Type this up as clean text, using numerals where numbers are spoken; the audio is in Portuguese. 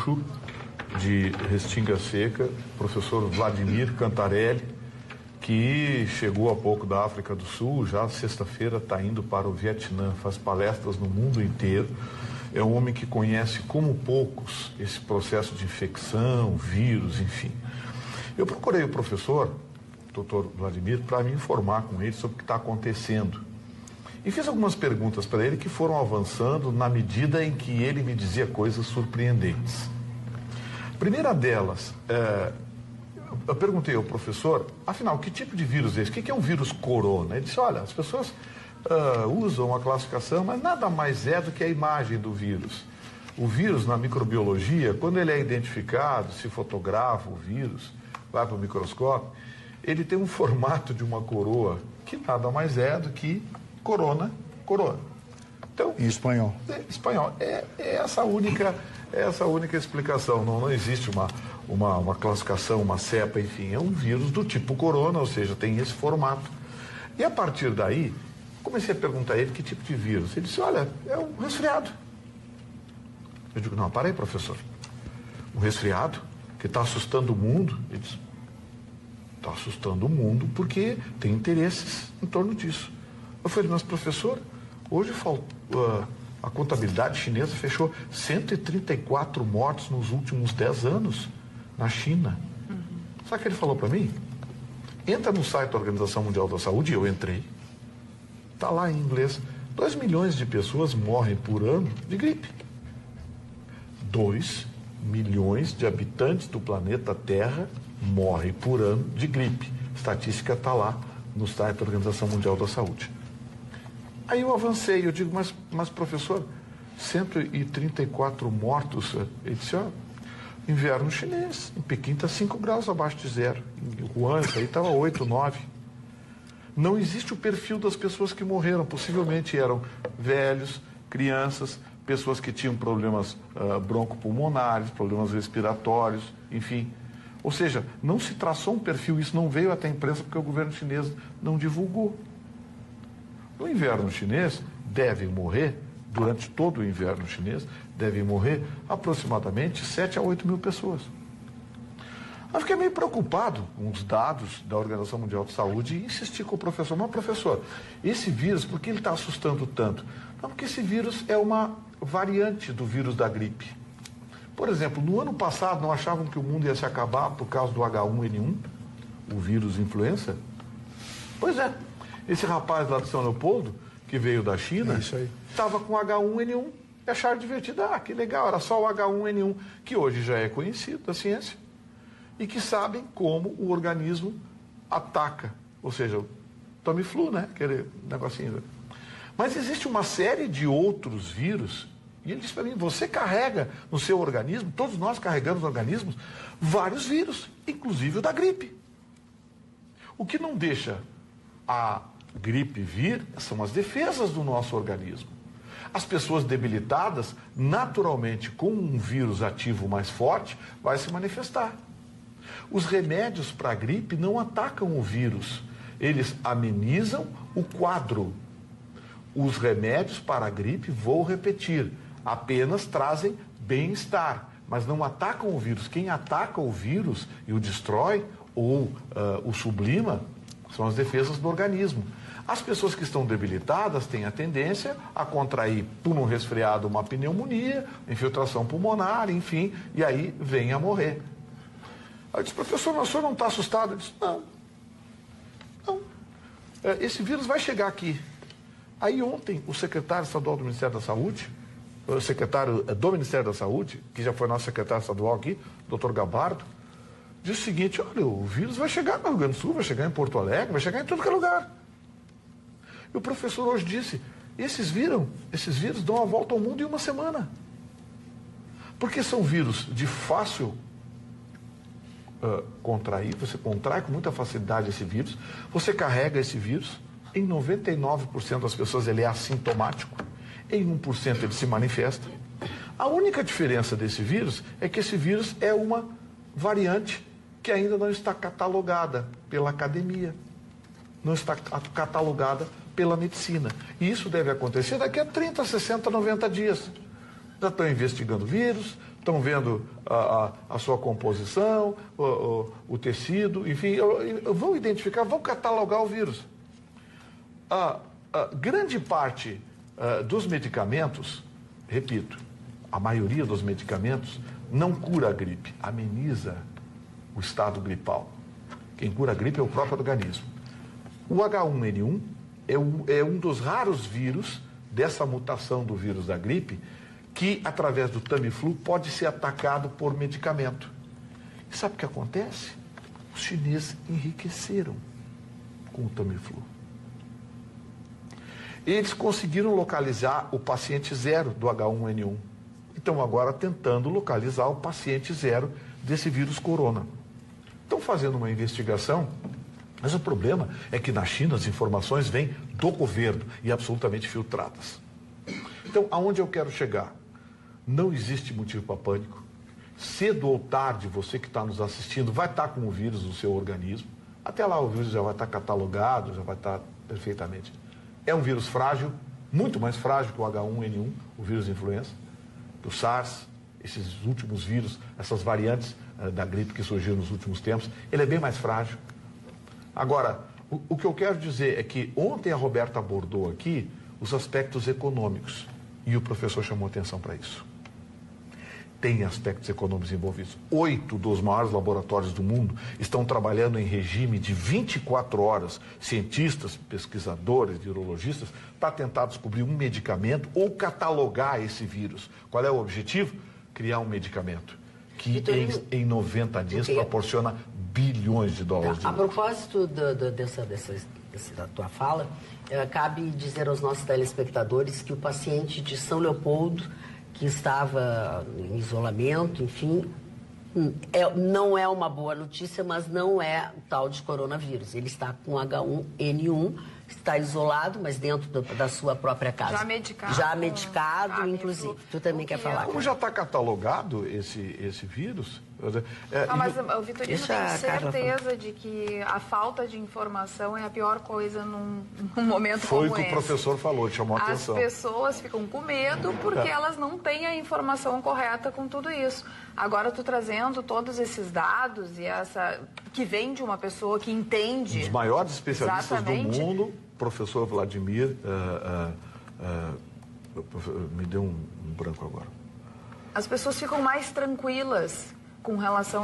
Chuchu, de Restinga Seca, professor Vladimir Cantarelli, que chegou há pouco da África do Sul, já sexta-feira está indo para o Vietnã, faz palestras no mundo inteiro. É um homem que conhece como poucos esse processo de infecção, vírus, enfim. Eu procurei o professor, doutor Vladimir, para me informar com ele sobre o que está acontecendo. E fiz algumas perguntas para ele que foram avançando na medida em que ele me dizia coisas surpreendentes. A primeira delas, eu perguntei ao professor, afinal, que tipo de vírus é esse? O que é um vírus corona? Ele disse, olha, as pessoas usam a classificação, mas nada mais é do que a imagem do vírus. O vírus, na microbiologia, quando ele é identificado, se fotografa o vírus, vai para o microscópio, ele tem um formato de uma coroa, que nada mais é do que coroa. Então, em espanhol. Espanhol. É essa a única explicação. Não existe uma classificação, uma cepa, enfim. É um vírus do tipo corona, ou seja, tem esse formato. E a partir daí, comecei a perguntar a ele que tipo de vírus. Ele disse, olha, é um resfriado. Eu digo, não, para aí, professor. Um resfriado que está assustando o mundo? Ele disse, está assustando o mundo porque tem interesses em torno disso. Eu falei, mas professor, hoje a contabilidade chinesa fechou 134 mortes nos últimos 10 anos na China. Sabe o que ele falou para mim? Entra no site da Organização Mundial da Saúde, e eu entrei. Está lá em inglês. 2 milhões de pessoas morrem por ano de gripe. 2 milhões de habitantes do planeta Terra morrem por ano de gripe. A estatística está lá no site da Organização Mundial da Saúde. Aí eu avancei, eu digo, mas professor, 134 mortos. Ele disse, ó, inverno chinês, em Pequim está 5 graus abaixo de zero. Em Wuhan, isso aí estava 8, 9. Não existe o perfil das pessoas que morreram. Possivelmente eram velhos, crianças, pessoas que tinham problemas broncopulmonares, problemas respiratórios, enfim. Ou seja, não se traçou um perfil, isso não veio até a imprensa porque o governo chinês não divulgou. No inverno chinês, devem morrer, durante todo o inverno chinês, devem morrer aproximadamente 7 a 8 mil pessoas. Eu fiquei meio preocupado com os dados da Organização Mundial de Saúde e insisti com o professor, mas professor, esse vírus, por que ele está assustando tanto? Não, porque esse vírus é uma variante do vírus da gripe. Por exemplo, no ano passado não achavam que o mundo ia se acabar por causa do H1N1, o vírus influenza? Pois é, esse rapaz lá de São Leopoldo, que veio da China, estava com H1N1 e acharam divertido, que legal, era só o H1N1, que hoje já é conhecido da ciência, e que sabem como o organismo ataca, ou seja, o Tamiflu, né, aquele negocinho. Mas existe uma série de outros vírus. E ele disse para mim, você carrega no seu organismo, todos nós carregamos no organismo, vários vírus, inclusive o da gripe. O que não deixa a gripe vir são as defesas do nosso organismo. As pessoas debilitadas, naturalmente, com um vírus ativo mais forte, vai se manifestar. Os remédios para a gripe não atacam o vírus, eles amenizam o quadro. Os remédios para a gripe, vou repetir, apenas trazem bem-estar, mas não atacam o vírus. Quem ataca o vírus e o destrói ou o sublima são as defesas do organismo. As pessoas que estão debilitadas têm a tendência a contrair, por um resfriado, uma pneumonia, infiltração pulmonar, enfim, e aí vem a morrer. Aí eu disse, professor, mas o senhor não está assustado? Eu disse, não. Esse vírus vai chegar aqui. Aí ontem o secretário estadual do Ministério da Saúde, o secretário do Ministério da Saúde, que já foi nosso secretário estadual aqui, doutor Gabardo, disse o seguinte, olha, o vírus vai chegar no Rio Grande do Sul, vai chegar em Porto Alegre, vai chegar em todo que é lugar. E o professor hoje disse, esses vírus dão a volta ao mundo em uma semana. Porque são vírus de fácil contrair, você contrai com muita facilidade esse vírus, você carrega esse vírus, em 99% das pessoas ele é assintomático, em 1% ele se manifesta. A única diferença desse vírus é que esse vírus é uma variante que ainda não está catalogada pela academia, não está catalogada pela medicina. E isso deve acontecer daqui a 30, 60, 90 dias. Já estão investigando o vírus, estão vendo a sua composição, o tecido, enfim, vão identificar, vão catalogar o vírus. Grande parte dos medicamentos, repito, a maioria dos medicamentos não cura a gripe, ameniza o estado gripal. Quem cura a gripe é o próprio organismo. O H1N1 é um dos raros vírus dessa mutação do vírus da gripe que, através do Tamiflu, pode ser atacado por medicamento. E sabe o que acontece? Os chineses enriqueceram com o Tamiflu. Eles conseguiram localizar o paciente zero do H1N1. Estão agora tentando localizar o paciente zero desse vírus corona. Estão fazendo uma investigação, mas o problema é que na China as informações vêm do governo e absolutamente filtradas. Então, aonde eu quero chegar? Não existe motivo para pânico. Cedo ou tarde, você que está nos assistindo vai estar com o vírus no seu organismo. Até lá o vírus já vai estar catalogado, já vai estar perfeitamente. É um vírus frágil, muito mais frágil que o H1N1, o vírus influenza, do SARS, esses últimos vírus, essas variantes da gripe que surgiram nos últimos tempos. Ele é bem mais frágil. Agora, o que eu quero dizer é que ontem a Roberta abordou aqui os aspectos econômicos e o professor chamou atenção para isso. Tem aspectos econômicos envolvidos. 8 dos maiores laboratórios do mundo estão trabalhando em regime de 24 horas. Cientistas, pesquisadores, virologistas, para tentar descobrir um medicamento ou catalogar esse vírus. Qual é o objetivo? Criar um medicamento que em 90 dias proporciona bilhões de dólares de lucro. A propósito da tua fala, cabe dizer aos nossos telespectadores que o paciente de São Leopoldo, que estava em isolamento, enfim, não é uma boa notícia, mas não é o tal de coronavírus. Ele está com H1N1, está isolado, mas dentro da sua própria casa. Já medicado, inclusive. Tu também quer falar? Como já está catalogado esse vírus... mas o Vitorino tem certeza de que a falta de informação é a pior coisa num momento como esse. Foi o que o professor falou, chamou a atenção. As pessoas ficam com medo porque elas não têm a informação correta com tudo isso. Agora, tu trazendo todos esses dados e essa que vem de uma pessoa que entende... Um dos maiores especialistas exatamente do mundo, professor Vladimir, me deu um branco agora. As pessoas ficam mais tranquilas com relação